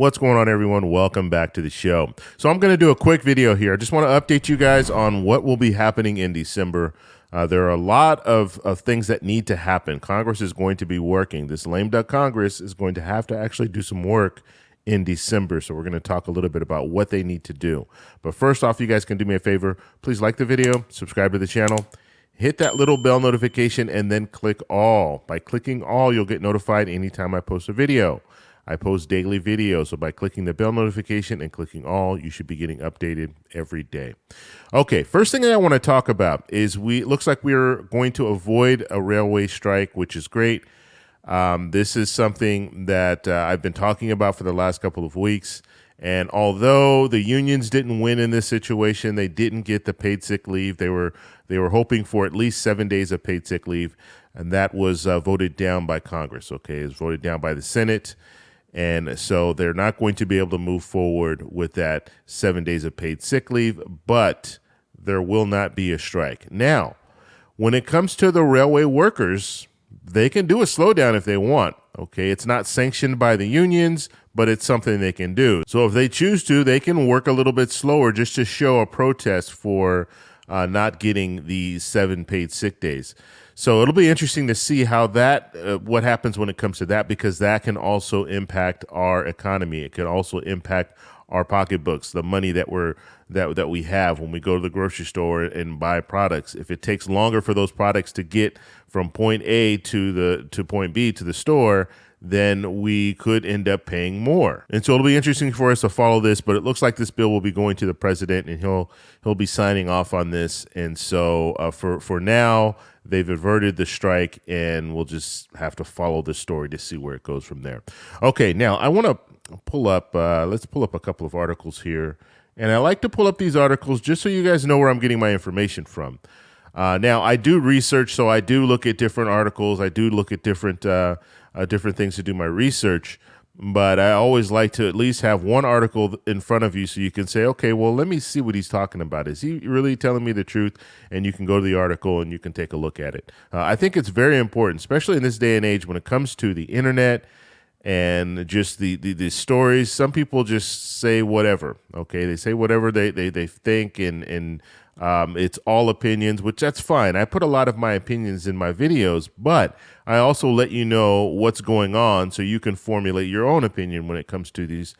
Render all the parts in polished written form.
What's going on, everyone? Welcome back to the show. So I'm going to do a quick video here. I just want to update you guys on what will be happening in December. There are a lot of things that need to happen. Congress is going to be working. This lame duck Congress is going to have to actually do some work in December. So we're going to talk a little bit about what they need to do. But first off, you guys can do me a favor. Please like the video, subscribe to the channel, hit that little bell notification, and then click all. By clicking all, you'll get notified anytime I post a video. I post daily videos, so by clicking the bell notification and clicking all, you should be getting updated every day. Okay, first thing that I want to talk about is looks like we're going to avoid a railway strike, which is great. This is something that I've been talking about for the last couple of weeks. And although the unions didn't win in this situation, they didn't get the paid sick leave. They were hoping for at least 7 days of paid sick leave, and that was voted down by Congress. Okay, it was voted down by the Senate. And so they're not going to be able to move forward with that 7 days of paid sick leave, but there will not be a strike. Now, when it comes to the railway workers, they can do a slowdown if they want. Okay, it's not sanctioned by the unions, but it's something they can do. So if they choose to, they can work a little bit slower just to show a protest for not getting the 7 paid sick days. So it'll be interesting to see how what happens when it comes to that, because that can also impact our economy. It can also impact our pocketbooks, the money that we have when we go to the grocery store and buy products. If it takes longer for those products to get from point A to point B to the store, then we could end up paying more. And so it'll be interesting for us to follow this, but it looks like this bill will be going to the president and he'll be signing off on this. And so for now, they've averted the strike, and we'll just have to follow the story to see where it goes from there. Okay, now I want to pull up, let's pull up a couple of articles here. And I like to pull up these articles just so you guys know where I'm getting my information from. Now, I do research, so I do look at different articles. I do look at different things to do my research, but I always like to at least have one article in front of you so you can say, okay, well, let me see what he's talking about. Is he really telling me the truth? And you can go to the article and you can take a look at it. I think it's very important, especially in this day and age when it comes to the internet and just the stories. Some people just say whatever. Okay, they say whatever they think, and it's all opinions, which that's fine. I put a lot of my opinions in my videos, but I also let you know what's going on so you can formulate your own opinion when it comes to these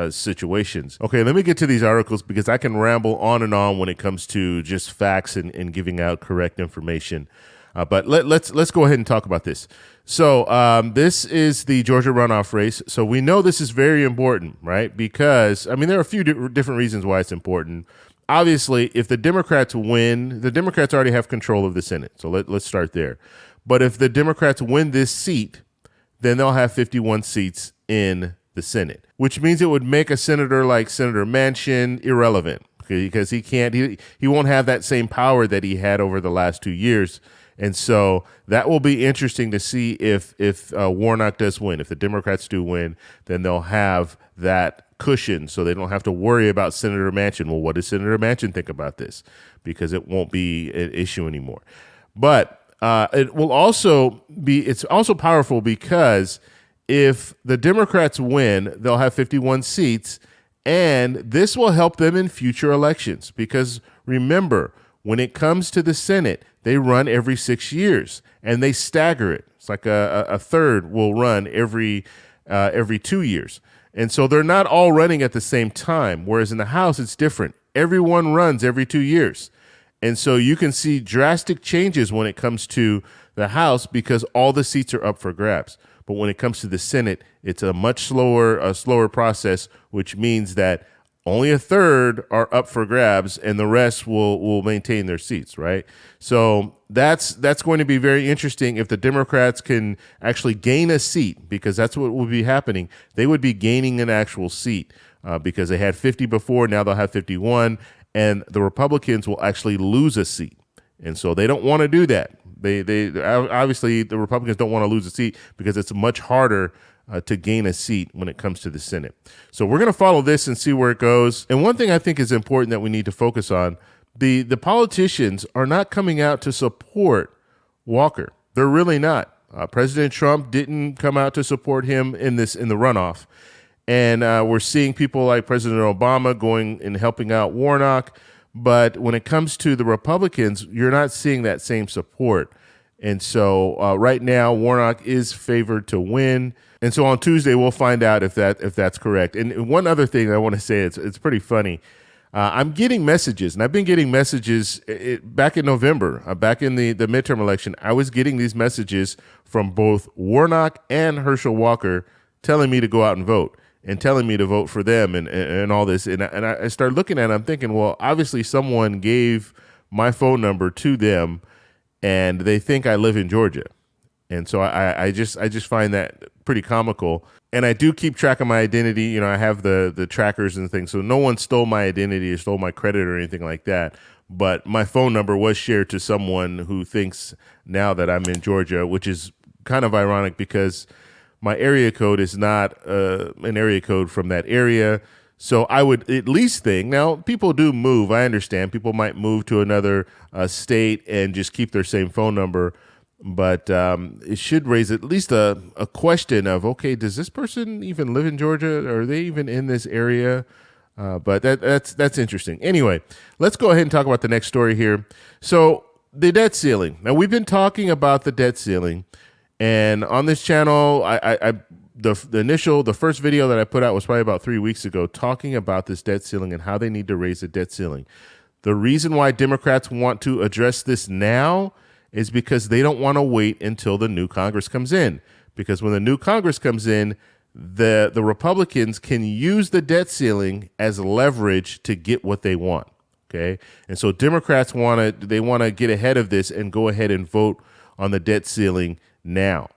situations. Okay, let me get to these articles because I can ramble on and on when it comes to just facts and giving out correct information. But let's go ahead and talk about this. So this is the Georgia runoff race. So we know this is very important, right? Because, I mean, there are a few different reasons why it's important. Obviously, if the Democrats win, the Democrats already have control of the Senate. So let's start there. But if the Democrats win this seat, then they'll have 51 seats in the Senate, which means it would make a senator like Senator Manchin irrelevant, because he won't have that same power that he had over the last 2 years. And so that will be interesting to see if Warnock does win. If the Democrats do win, then they'll have that cushion so they don't have to worry about Senator Manchin. Well, what does Senator Manchin think about this? Because it won't be an issue anymore. But it will also be, it's also powerful because if the Democrats win, they'll have 51 seats, and this will help them in future elections. Because remember, when it comes to the Senate, they run every 6 years and they stagger it. It's like a third will run every 2 years. And so they're not all running at the same time, whereas in the House, it's different. Everyone runs every 2 years. And so you can see drastic changes when it comes to the House because all the seats are up for grabs. But when it comes to the Senate, it's a much slower process, which means that only a third are up for grabs and the rest will maintain their seats, right? So that's going to be very interesting if the Democrats can actually gain a seat, because that's what will be happening. They would be gaining an actual seat because they had 50 before, now they'll have 51, and the Republicans will actually lose a seat. And so they don't want to do that. They obviously, the Republicans don't want to lose a seat because it's much harder to gain a seat when it comes to the Senate. So we're going to follow this and see where it goes. And one thing I think is important that we need to focus on, the politicians are not coming out to support Walker. They're really not. President Trump didn't come out to support him in the runoff. And we're seeing people like President Obama going and helping out Warnock. But when it comes to the Republicans, you're not seeing that same support. And so right now, Warnock is favored to win. And so on Tuesday, we'll find out if that's correct. And one other thing I want to say, it's pretty funny. I'm getting messages, and I've been getting messages back in November, back in the midterm election. I was getting these messages from both Warnock and Herschel Walker telling me to go out and vote and telling me to vote for them and all this. And I started looking at it, I'm thinking, well, obviously someone gave my phone number to them and they think I live in Georgia. And so I just find that pretty comical. And I do keep track of my identity. You know, I have the trackers and things. So no one stole my identity or stole my credit or anything like that. But my phone number was shared to someone who thinks now that I'm in Georgia, which is kind of ironic because my area code is not an area code from that area. So I would at least think, now people do move. I understand people might move to another state and just keep their same phone number. But it should raise at least a question of, okay, does this person even live in Georgia? Are they even in this area? But that's interesting. Anyway, let's go ahead and talk about the next story here. So the debt ceiling. Now, we've been talking about the debt ceiling. And on this channel, the first video that I put out was probably about 3 weeks ago, talking about this debt ceiling and how they need to raise the debt ceiling. The reason why Democrats want to address this now is because they don't want to wait until the new Congress comes in. Because when the new Congress comes in, the Republicans can use the debt ceiling as leverage to get what they want. Okay, and so Democrats want to get ahead of this and go ahead and vote on the debt ceiling now.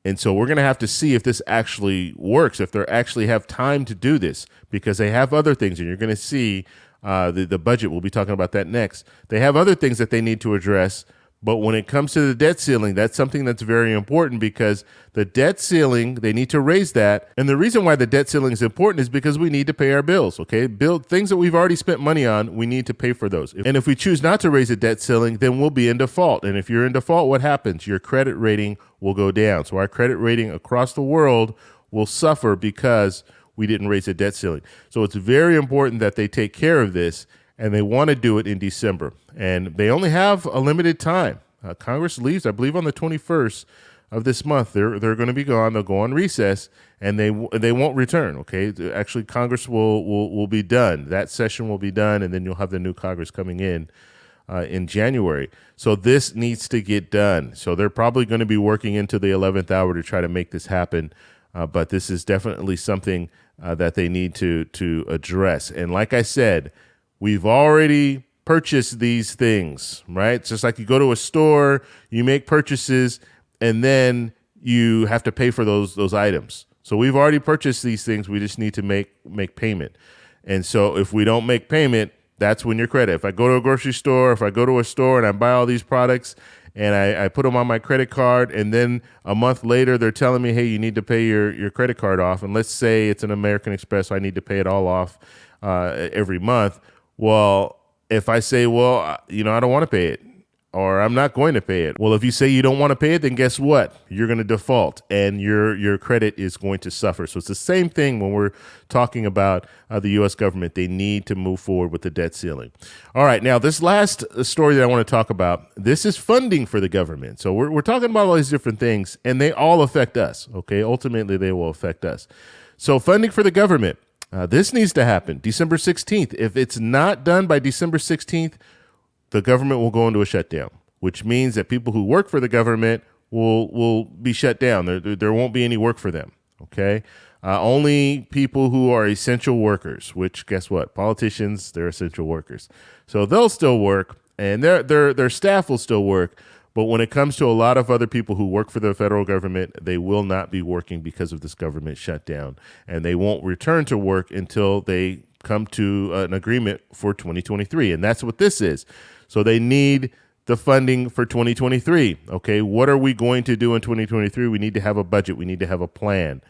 And so we're going to have to see if this actually works, if they actually have time to do this, because they have other things, and you're going to see the budget. We'll be talking about that next. They have other things that they need to address. But when it comes to the debt ceiling, that's something that's very important, because the debt ceiling, they need to raise that. And the reason why the debt ceiling is important is because we need to pay our bills, okay? Things that we've already spent money on, we need to pay for those. And if we choose not to raise the debt ceiling, then we'll be in default. And if you're in default, what happens? Your credit rating will go down. So our credit rating across the world will suffer because we didn't raise the debt ceiling. So it's very important that they take care of this. And they want to do it in December. And they only have a limited time. Congress leaves, I believe, on the 21st of this month. They're going to be gone. They'll go on recess, and they won't return. Okay, actually, Congress will be done. That session will be done, and then you'll have the new Congress coming in January. So this needs to get done. So they're probably going to be working into the 11th hour to try to make this happen. But this is definitely something that they need to address. And like I said, we've already purchased these things, right? It's just like you go to a store, you make purchases, and then you have to pay for those items. So we've already purchased these things. We just need to make payment. And so if we don't make payment, that's when your credit. If I go to a grocery store, if I go to a store and I buy all these products and I put them on my credit card, and then a month later they're telling me, hey, you need to pay your credit card off. And let's say it's an American Express, so I need to pay it all off every month. Well, if I say, well, I don't want to pay it, or I'm not going to pay it. Well, if you say you don't want to pay it, then guess what? You're going to default, and your credit is going to suffer. So it's the same thing when we're talking about the U.S. government. They need to move forward with the debt ceiling. All right, now this last story that I want to talk about, this is funding for the government. So we're talking about all these different things, and they all affect us, okay? Ultimately, they will affect us. So funding for the government. This needs to happen December 16th. If it's not done by December 16th, the government will go into a shutdown, which means that people who work for the government will be shut down. There won't be any work for them, okay? Only people who are essential workers, which guess what? Politicians, they're essential workers. So they'll still work, and their staff will still work. But when it comes to a lot of other people who work for the federal government, they will not be working because of this government shutdown. And they won't return to work until they come to an agreement for 2023. And that's what this is. So they need the funding for 2023. Okay, what are we going to do in 2023? We need to have a budget. We need to have a plan.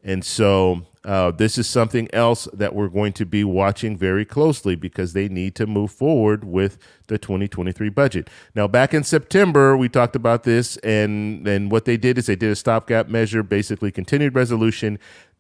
And so this is something else that we're going to be watching very closely, because they need to move forward with the 2023 budget. Now, back in September, we talked about this, and what they did is they did a stopgap measure, basically continued resolution.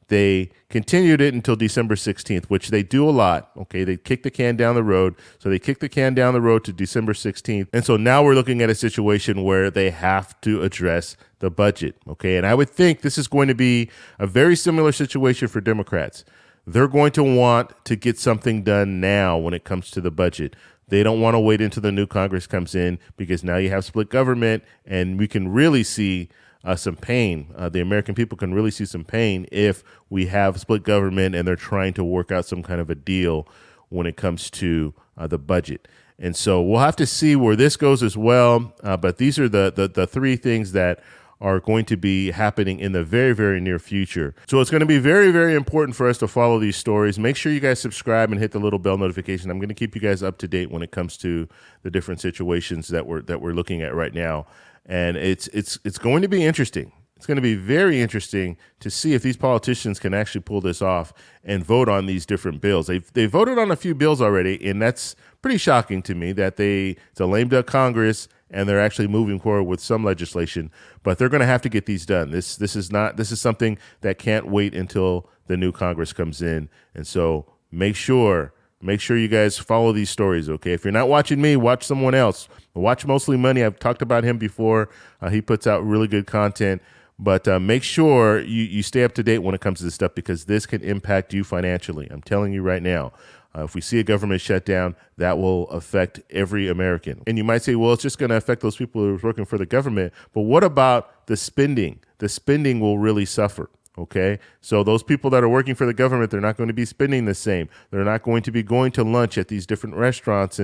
they continued it until December 16th, which they do a lot. Okay, they kick the can down the road. So they kick the can down the road to December 16th. And so now we're looking at a situation where they have to address the budget. Okay, and I would think this is going to be a very similar situation for Democrats. They're going to want to get something done now when it comes to the budget. They don't want to wait until the new Congress comes in, because now you have split government, and we can really see some pain. The American people can really see some pain if we have split government and they're trying to work out some kind of a deal when it comes to the budget. And so we'll have to see where this goes as well. But these are the three things that are going to be happening in the very, very near future. So it's going to be very, very important for us to follow these stories. Make sure you guys subscribe and hit the little bell notification. I'm going to keep you guys up to date when it comes to the different situations that we're looking at right now. And it's going to be interesting. It's going to be very interesting to see if these politicians can actually pull this off and vote on these different bills. They voted on a few bills already, and that's pretty shocking to me that it's a lame duck Congress and they're actually moving forward with some legislation. But they're going to have to get these done. This is something that can't wait until the new Congress comes in. And so make sure you guys follow these stories, okay? If you're not watching me, watch someone else. Watch Mostly Money. I've talked about him before. He puts out really good content. But make sure you stay up to date when it comes to this stuff, because this can impact you financially. I'm telling you right now. If we see a government shutdown, that will affect every American. And you might say, well, it's just going to affect those people who are working for the government. But what about the spending? The spending will really suffer. Okay, so those people that are working for the government, they're not going to be spending the same. They're not going to be going to lunch at these different restaurants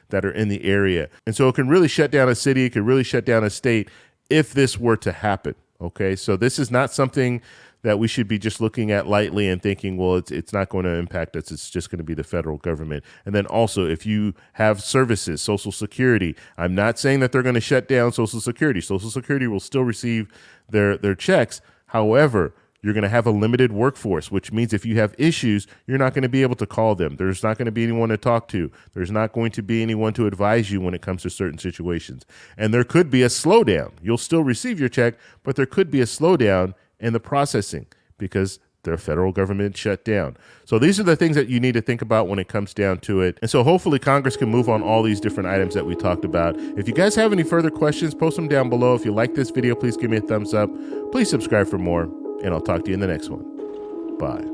that are in the area. And so it can really shut down a city. It can really shut down a state if this were to happen. Okay, so this is not something that we should be just looking at lightly and thinking, well, it's not going to impact us. It's just going to be the federal government. And then also, if you have services, Social Security, I'm not saying that they're going to shut down Social Security. Social Security will still receive their checks. However, you're going to have a limited workforce, which means if you have issues, you're not going to be able to call them. There's not going to be anyone to talk to. There's not going to be anyone to advise you when it comes to certain situations. And there could be a slowdown. You'll still receive your check, but there could be a slowdown in the processing because the federal government shut down. So these are the things that you need to think about when it comes down to it. And so hopefully Congress can move on all these different items that we talked about. If you guys have any further questions, post them down below. If you like this video, please give me a thumbs up. Please subscribe for more. And I'll talk to you in the next one. Bye.